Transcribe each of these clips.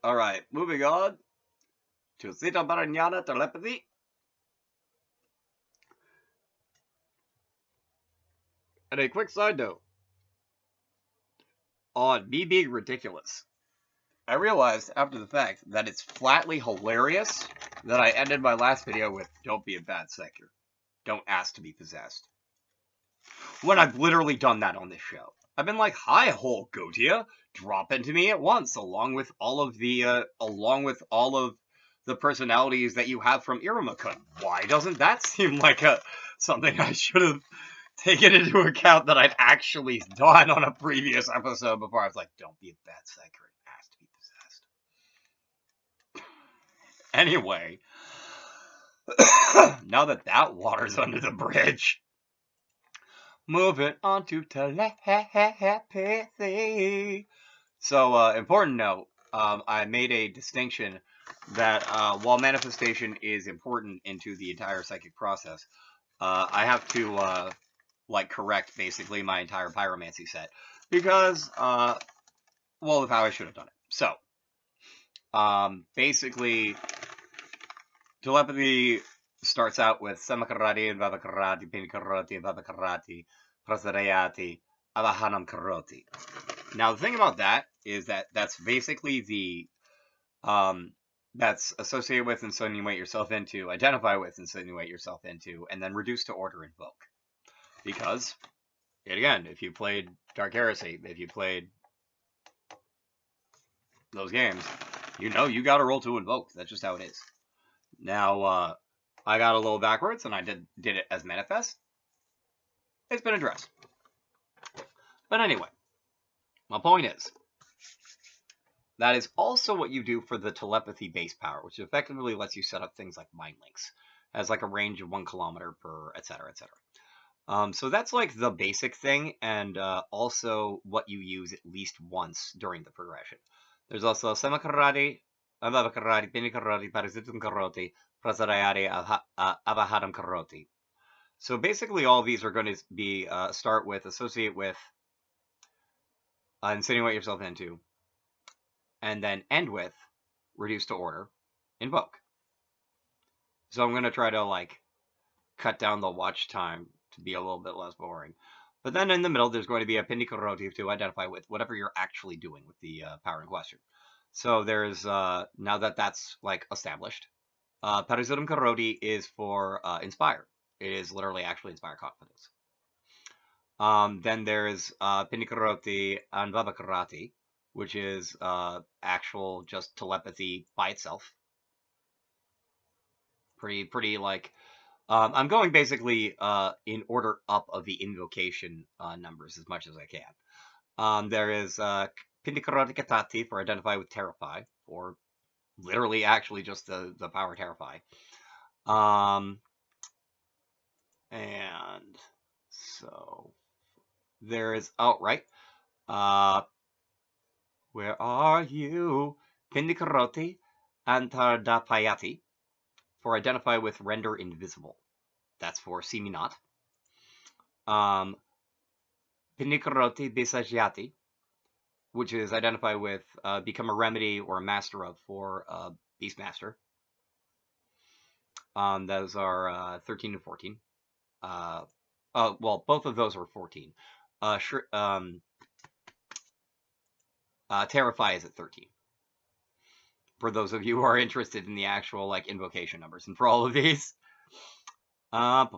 Alright, moving on to Zeta Barañana Telepathy. And a quick side note on me being ridiculous. I realized after the fact that it's flatly hilarious that I ended my last video with "Don't be a bad psyker. Don't ask to be possessed." When I've literally done that on this show. I've been like, "Hi, Hulk Gotia, drop into me at once," along with all of the personalities that you have from Iruma-kun. Why doesn't that seem like something I should have taken into account that I'd actually done on a previous episode before? I was like, "Don't be a bad psyker and ask to be possessed." Anyway, now that water's under the bridge, moving on to telepathy. So, important note, I made a distinction that while manifestation is important into the entire psychic process, I have to correct basically my entire pyromancy set because of how I should have done it. So, basically, telepathy starts out with Samakarati and Vavakarati, Pinikarati and Vavakarati, Prasarayati, Avahanam Karoti. Now, the thing about that is that that's basically the that's associated with, insinuate yourself into, identify with, insinuate yourself into, and then reduce to order, invoke. Because, yet again, if you played Dark Heresy, if you played those games, you know you gotta roll to invoke. That's just how it is. Now, I got a little backwards, and I did it as manifest. It's been addressed. But anyway, my point is, that is also what you do for the telepathy base power, which effectively lets you set up things like mind links. Has like a range of 1 kilometer per, etc., etc. So that's like the basic thing, and also what you use at least once during the progression. There's also Semakarati, Avakarati, Pinikarati, Parasitum Karoti, Prasarayati, Avahadam Karoti. So basically all of these are going to be start with, associate with, insinuate yourself into, and then end with, reduce to order, invoke. So I'm going to try to cut down the watch time to be a little bit less boring. But then in the middle, there's going to be a Pindikaroti to identify with whatever you're actually doing with the power in question. So there's, now that that's established, Parasuddham Karoti is for inspire. It is literally actually inspire confidence. Then there's Pindikaroti and Vavakarati, which is actual just telepathy by itself. Pretty I'm going basically in order up of the invocation numbers as much as I can. There is Pindikarati Katati for identify with terrify, or literally actually just the power terrify. And so there is outright. Where are you? Pindikaroti Antardapayati for identify with render invisible. That's for see me not. Pindikaroti Bisagiati, which is identify with become a remedy or a master of for Beastmaster. Those are 13 and 14. Well, both of those are 14. Terrify is at 13. For those of you who are interested in the actual invocation numbers, and for all of these. Alright.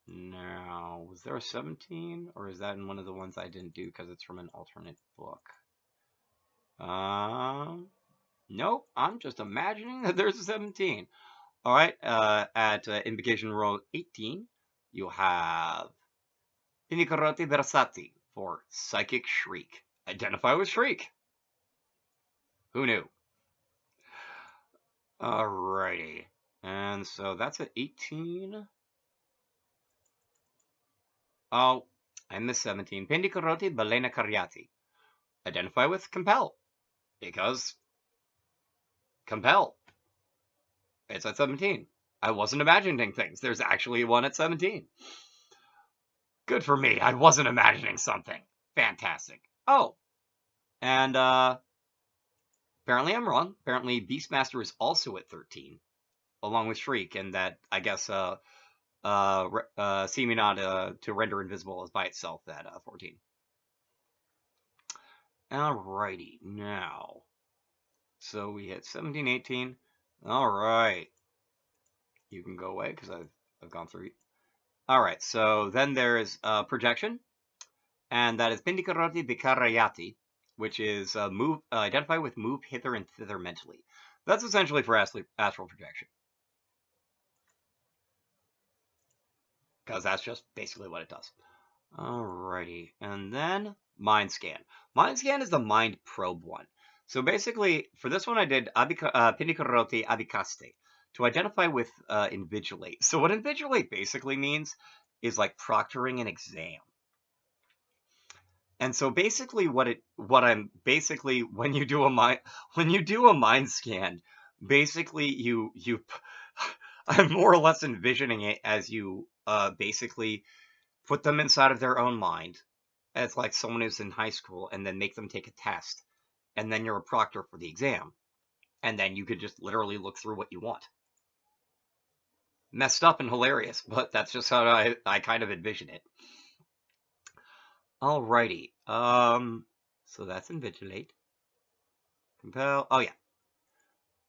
Now, was there a 17? Or is that in one of the ones I didn't do because it's from an alternate book? Nope. I'm just imagining that there's a 17. Alright. At invocation roll 18, you have Pinikaroti Versati for Psychic Shriek. Identify with Shriek. Who knew? Alrighty. And so that's at 18. Oh, I missed 17. Pindikaroti Balena Karyati. Identify with Compel. Because Compel. It's at 17. I wasn't imagining things. There's actually one at 17. Good for me. I wasn't imagining something. Fantastic. Oh, and apparently I'm wrong. Apparently Beastmaster is also at 13, along with Shriek, and that I guess seeming not to render invisible is by itself at 14. Alrighty, now. So we hit 17, 18. Alright. You can go away because I've gone through. Alright, so then there's projection, and that is Pindikarati Bikarayati, which is move identify with move hither and thither mentally. That's essentially for astral projection. Because that's just basically what it does. Alrighty, and then Mind Scan. Mind Scan is the Mind Probe one. So basically, for this one I did Pindikaroti Abikaste, to identify with Invigilate. So what Invigilate basically means is like proctoring an exam. And so basically when you do a mind scan, basically you I'm more or less envisioning it as you basically put them inside of their own mind as like someone who's in high school and then make them take a test, and then you're a proctor for the exam, and then you could just literally look through what you want. Messed up and hilarious, but that's just how I kind of envision it. Alrighty. So that's invigilate. Compel. Oh yeah.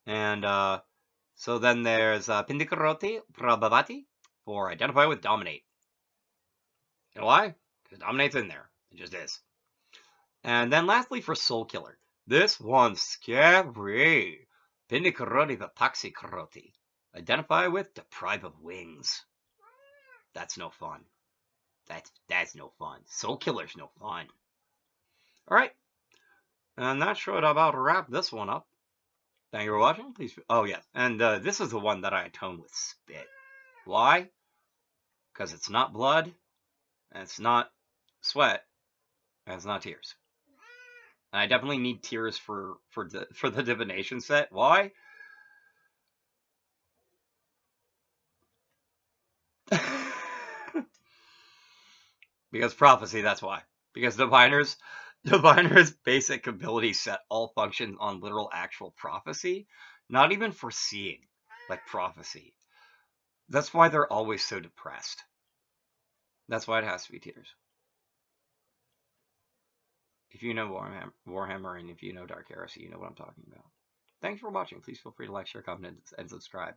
And so then there's Pindikaroti Prabhavati for identify with dominate. You know why? Because dominate's in there. It just is. And then lastly for Soul Killer. This one's scary. Pindikaroti Vipaxikaroti. Identify with deprive of wings. That's no fun. That's no fun. Soul Killer's no fun. Alright. And that should about wrap this one up. Thank you for watching. Please. Oh, yes. And this is the one that I atone with spit. Why? Because it's not blood, and it's not sweat, and it's not tears. And I definitely need tears for the divination set. Why? Because prophecy, that's why. Because diviner's basic ability set all functions on literal actual prophecy, not even foreseeing, like prophecy. That's why they're always so depressed. That's why it has to be tears. If you know Warhammer and if you know Dark Heresy, you know what I'm talking about. Thanks for watching. Please feel free to like, share, comment, and subscribe.